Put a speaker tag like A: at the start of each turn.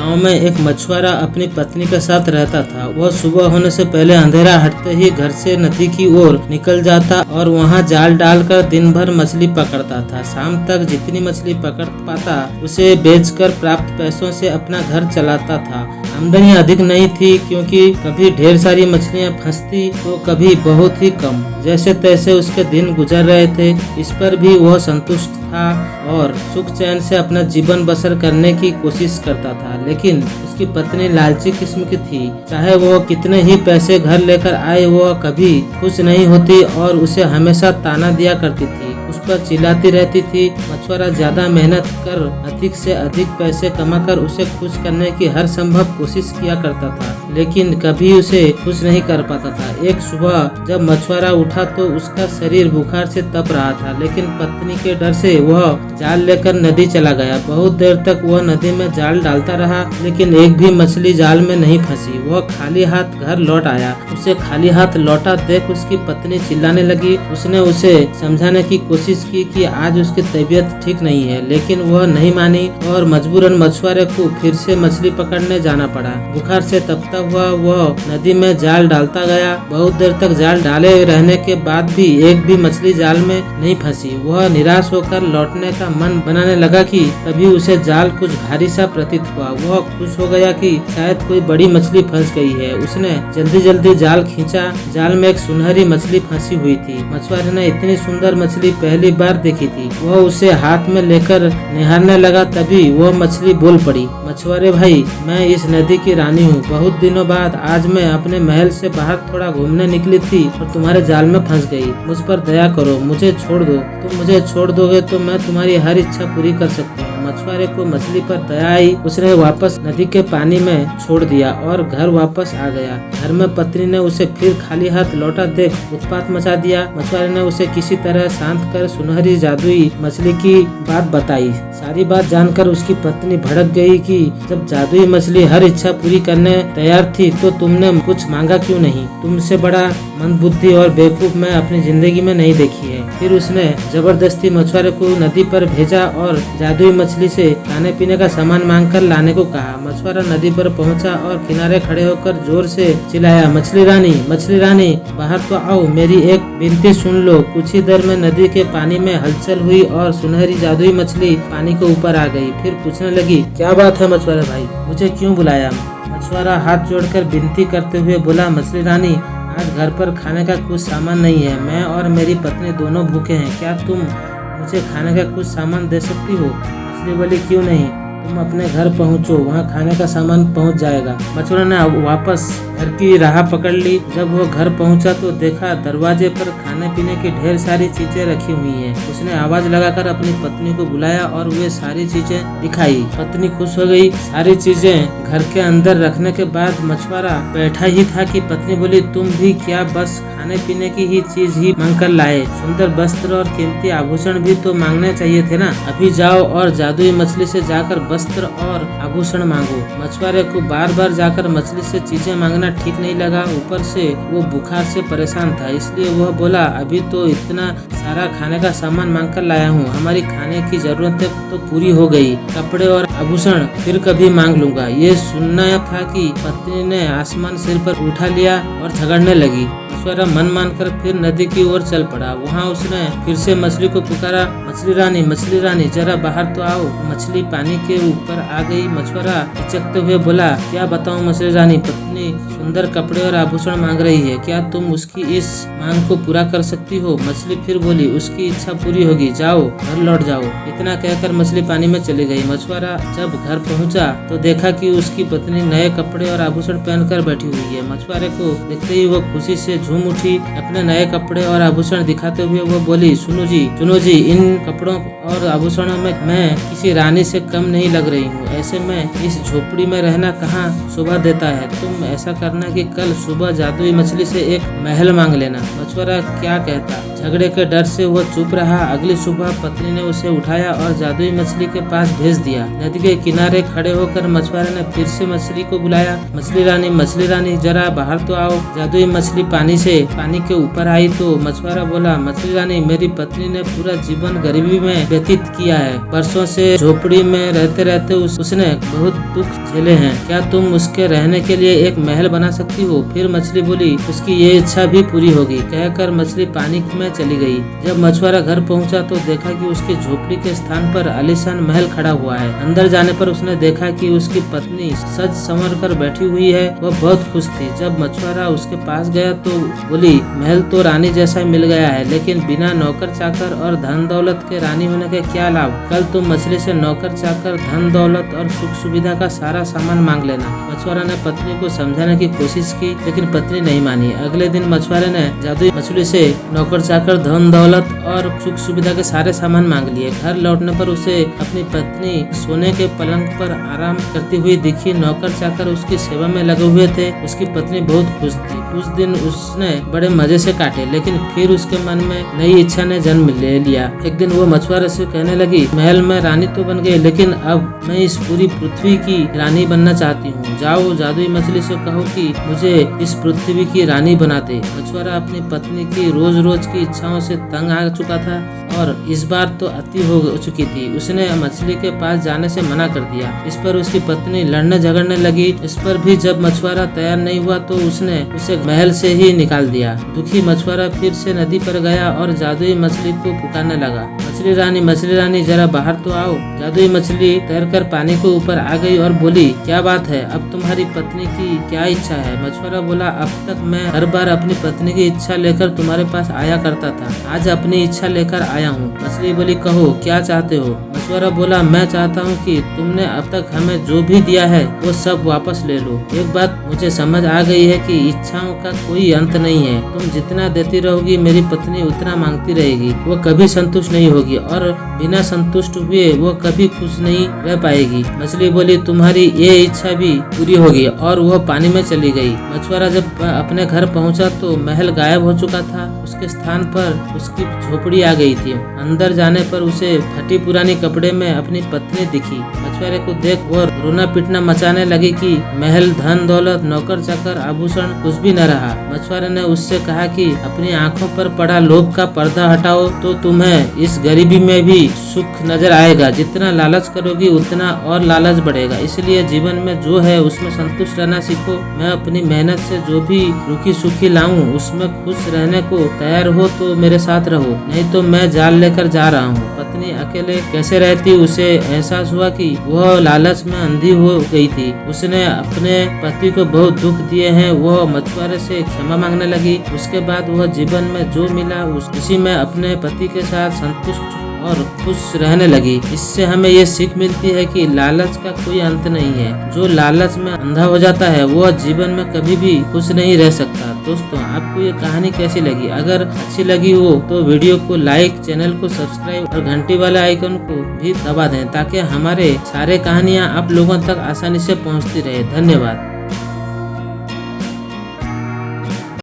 A: गांव में एक मछुआरा अपनी पत्नी के साथ रहता था। वह सुबह होने से पहले अंधेरा हटते ही घर से नदी की ओर निकल जाता और वहां जाल डालकर दिन भर मछली पकड़ता था। शाम तक जितनी मछली पकड़ पाता उसे बेचकर प्राप्त पैसों से अपना घर चलाता था। आमदनी अधिक नहीं थी क्योंकि कभी ढेर सारी मछलियां फंसती तो कभी बहुत ही कम। जैसे तैसे उसके दिन गुजर रहे थे। इस पर भी वह संतुष्ट था और सुख चैन से अपना जीवन बसर करने की कोशिश करता था। लेकिन उसकी पत्नी लालची किस्म की थी। चाहे वो कितने ही पैसे घर लेकर आए वह कभी खुश नहीं होती और उसे हमेशा ताना दिया करती थी। उस पर चिल्लाती रहती थी। मछुआरा ज्यादा मेहनत कर अधिक से अधिक पैसे कमाकर उसे खुश करने की हर संभव कोशिश किया करता था, लेकिन कभी उसे खुश नहीं कर पाता था। एक सुबह जब मछुआरा उठा तो उसका शरीर बुखार से तप रहा था, लेकिन पत्नी के डर से वह जाल लेकर नदी चला गया। बहुत देर तक वह नदी में जाल डालता रहा, लेकिन एक भी मछली जाल में नहीं फंसी। वह खाली हाथ घर लौट आया। उसे खाली हाथ लौटा देख उसकी पत्नी चिल्लाने लगी। उसने उसे समझाने की कोशिश की कि आज उसकी तबीयत ठीक नहीं है, लेकिन वह नहीं मानी और मजबूरन मछुआरे को फिर से मछली पकड़ने जाना पड़ा। बुखार से तपता हुआ वह नदी में जाल डालता गया। बहुत देर तक जाल डाले रहने के बाद भी एक भी मछली जाल में नहीं फंसी। वह निराश होकर लौटने का मन बनाने लगा कि तभी उसे जाल कुछ भारी सा प्रतीत हुआ। वह खुश हो गया कि शायद कोई बड़ी मछली फंस गई है। उसने जल्दी जल्दी जाल खींचा। जाल में एक सुनहरी मछली फंसी हुई थी। मछुआरे ने इतनी सुंदर मछली पहली बार देखी थी। वह उसे हाथ में लेकर निहारने लगा। तभी वह मछली बोल पड़ी, मछुआरे भाई, मैं इस नदी की रानी हूँ। बहुत दिनों बाद आज मैं अपने महल से बाहर थोड़ा घूमने निकली थी और तुम्हारे जाल में फंस गई। मुझ पर दया करो, मुझे छोड़ दो। तुम मुझे छोड़ दोगे तो मैं तुम्हारी हर इच्छा पूरी कर सकती हूँ। मछुआरे को मछली पर दया आई। उसने वापस नदी के पानी में छोड़ दिया और घर वापस आ गया। घर में पत्नी ने उसे फिर खाली हाथ लौटा देख उत्पात मचा दिया। मछुआरे ने उसे किसी तरह शांत कर सुनहरी जादुई मछली की बात बताई। सारी बात जानकर उसकी पत्नी भड़क गई कि जब जादुई मछली हर इच्छा पूरी करने तैयार थी तो तुमने कुछ मांगा क्यों नहीं? तुमसे बड़ा मंदबुद्धि और बेवकूफ मैं अपनी जिंदगी में नहीं देखी है। फिर उसने जबरदस्ती मछुआरे को नदी पर भेजा और जादुई मछली से खाने पीने का सामान मांगकर लाने को कहा। मछुआरा नदी पर पहुंचा और किनारे खड़े होकर जोर से चिल्लाया, मछली रानी, बाहर तो आओ, मेरी एक विनती सुन लो। कुछ ही देर में नदी के पानी में हलचल हुई और सुनहरी जादुई मछली पानी के ऊपर आ गई। फिर पूछने लगी, क्या बात है मछुआरा भाई, मुझे क्यों बुलाया? मछुआरा हाथ जोड़कर विनती करते हुए बोला, मछली रानी, आज घर पर खाने का कुछ सामान नहीं है। मैं और मेरी पत्नी दोनों भूखे हैं। क्या तुम मुझे खाने का कुछ सामान दे सकती हो? मछली बोली, क्यों नहीं, तुम अपने घर पहुंचो, वहां खाने का सामान पहुंच जाएगा। मछुआरा ने वापस घर की राह पकड़ ली। जब वो घर पहुंचा तो देखा दरवाजे पर खाने पीने की ढेर सारी चीजें रखी हुई हैं। उसने आवाज लगाकर अपनी पत्नी को बुलाया और वे सारी चीजें दिखाई। पत्नी खुश हो गई। सारी चीजें घर के अंदर रखने के बाद मछुआरा बैठा ही था कि पत्नी बोली, तुम भी क्या बस खाने पीने की ही चीज ही मांग कर लाए? सुंदर वस्त्र और कीमती आभूषण भी तो मांगने चाहिए थे ना। अभी जाओ और जादुई मछली से जाकर वस्त्र और आभूषण मांगो। मछुआरे को बार बार जाकर मछली से चीजें मांगना ठीक नहीं लगा। ऊपर से वो बुखार से परेशान था, इसलिए वह बोला, अभी तो इतना सारा खाने का सामान मांग कर लाया हूँ, हमारी खाने की जरूरतें तो पूरी हो गई। कपड़े और आभूषण फिर कभी मांग लूंगा। ये सुनना था कि पत्नी ने आसमान सिर पर उठा लिया और झगड़ने लगी। मछुआरा मन मानकर फिर नदी की ओर चल पड़ा। वहाँ उसने फिर से मछली को पुकारा, मछली रानी, जरा बाहर तो आओ। मछली पानी के ऊपर आ गई। मछुआरा हिचकते हुए बोला, क्या बताऊं मछली रानी, पत्नी सुंदर कपड़े और आभूषण मांग रही है, क्या तुम उसकी इस मांग को पूरा कर सकती हो? मछली फिर बोली, उसकी इच्छा पूरी होगी, जाओ घर लौट जाओ। इतना कहकर मछली पानी में चली गई। मछुआरा जब घर पहुंचा तो देखा कि उसकी पत्नी नए कपड़े और आभूषण पहनकर बैठी हुई है। मछुआरे को देखते ही वो खुशी से झूम उठी। अपने नए कपड़े और आभूषण दिखाते हुए वो बोली, सुनो जी, इन कपड़ों और आभूषणों में मैं किसी रानी से कम नहीं लग रही हूँ। ऐसे में इस झोपड़ी में रहना कहाँ शोभा देता है। तुम ऐसा करना कि कल सुबह जादुई मछली से एक महल मांग लेना। मछुआरा क्या कहता, झगड़े के डर से वह चुप रहा। अगली सुबह पत्नी ने उसे उठाया और जादुई मछली के पास भेज दिया। नदी के किनारे खड़े होकर मछुआरे ने फिर से मछली को बुलाया, मछली रानी जरा बाहर तो आओ। जादुई मछली पानी के ऊपर आई तो मछुआरा बोला, मछली रानी, मेरी पत्नी ने पूरा जीवन गरीबी में व्यतीत किया है। बरसों से झोपड़ी में रहते रहते उसने बहुत दुख झेले हैं। क्या तुम उसके रहने के लिए एक महल बना सकती हो? फिर मछली बोली, उसकी ये इच्छा भी पूरी होगी। कहकर मछली पानी में चली गई। जब मछुआरा घर पहुंचा तो देखा कि उसकी झोपड़ी के स्थान पर आलीशान महल खड़ा हुआ है। अंदर जाने पर उसने देखा कि उसकी पत्नी सज संवर कर बैठी हुई है। वह बहुत खुश थी। जब मछुआरा उसके पास गया तो बोली, महल तो रानी जैसा मिल गया है, लेकिन बिना नौकर चाकर और धन दौलत के रानी होने के क्या लाभ? कल तुम मछली से नौकर चाकर, धन दौलत और सुख सुविधा का सारा सामान मांग लेना। मछुआरा ने पत्नी को समझाने की कोशिश की, लेकिन पत्नी नहीं मानी। अगले दिन मछुआरे ने जादुई मछली से नौकर चाकर, धन दौलत और सुख सुविधा के सारे सामान मांग लिए। घर लौटने पर उसे अपनी पत्नी सोने के पलंग पर आराम करती हुई दिखी। नौकर चाकर उसकी सेवा में लगे हुए थे। उसकी पत्नी बहुत खुश थी। उस दिन उसने बड़े मजे से काटे, लेकिन फिर उसके मन में नई इच्छा ने जन्म ले लिया। एक दिन वो मछुआरे से कहने लगी, महल में रानी तो बन गई, लेकिन अब मैं इस पूरी पृथ्वी की रानी बनना चाहती हूँ। जाओ जादुई मछली से कहो कि मुझे इस पृथ्वी की रानी बना दे। मछुआरा अपनी पत्नी की रोज रोज की इच्छाओं से तंग आ चुका था और इस बार तो अति हो चुकी थी। उसने मछली के पास जाने से मना कर दिया। इस पर उसकी पत्नी लड़ने झगड़ने लगी। इस पर भी जब मछुआरा तैयार नहीं हुआ तो उसने उसे महल से ही निकाल दिया। दुखी मछुआरा फिर से नदी पर गया और जादुई मछली को पुकारने लगा, मछली रानी जरा बाहर तो आओ। जादुई मछली तैरकर पानी के ऊपर आ गई और बोली, क्या बात है, अब तुम्हारी पत्नी की क्या इच्छा है? मछुआरा बोला, अब तक मैं हर बार अपनी पत्नी की इच्छा लेकर तुम्हारे पास आया करता था, आज अपनी इच्छा लेकर आया हूँ। मछली बोली, कहो क्या चाहते हो? मछुआरा बोला, मैं चाहता हूँ कि तुमने अब तक हमें जो भी दिया है वो सब वापस ले लो। एक बात मुझे समझ आ गई है कि इच्छाओं का कोई अंत नहीं है। तुम जितना देती रहोगी मेरी पत्नी उतना मांगती रहेगी। वो कभी संतुष्ट नहीं होगी और बिना संतुष्ट हुए वो कभी खुश नहीं रह पाएगी। मछली बोली, तुम्हारी ये इच्छा भी पूरी होगी, और वह पानी में चली गई। मछुआरा जब अपने घर पहुंचा तो महल गायब हो चुका था। उसके स्थान पर उसकी झोपड़ी आ गई थी। अंदर जाने पर उसे फटी पुरानी कपड़े में अपनी पत्नी दिखी। मछुआरे को देख वो रोना पीटना मचाने लगी कि महल, धन दौलत, नौकर चाकर, आभूषण कुछ भी न रहा। मछुआरे ने उससे कहा कि अपनी आंखों पर पड़ा लोभ का पर्दा हटाओ तो तुम्हें इस गरीबी में भी सुख नजर आएगा। जितना लालच करोगी उतना और लालच बढ़ेगा। इसलिए जीवन में जो है उसमें संतुष्ट रहना सीखो। मैं अपनी मेहनत से जो भी रुकी सुखी लाऊं उसमें खुश रहने को तैयार हो तो मेरे साथ रहो, नहीं तो मैं जाल लेकर जा रहा हूँ। पत्नी अकेले कैसे रहती, उसे एहसास हुआ कि वह लालच में अंधी हो गई थी। उसने अपने पति को बहुत दुख दिए हैं। वह मछुआरे से क्षमा मांगने लगी। उसके बाद वह जीवन में जो मिला उसी में अपने पति के साथ संतुष्ट और खुश रहने लगी। इससे हमें ये सीख मिलती है कि लालच का कोई अंत नहीं है। जो लालच में अंधा हो जाता है वह जीवन में कभी भी खुश नहीं रह सकता। दोस्तों, आपको ये कहानी कैसी लगी? अगर अच्छी लगी हो तो वीडियो को लाइक, चैनल को सब्सक्राइब और घंटी वाले आइकन को भी दबा दें ताकि हमारे सारे कहानियाँ आप लोगों तक आसानी से पहुँचती रहे। धन्यवाद।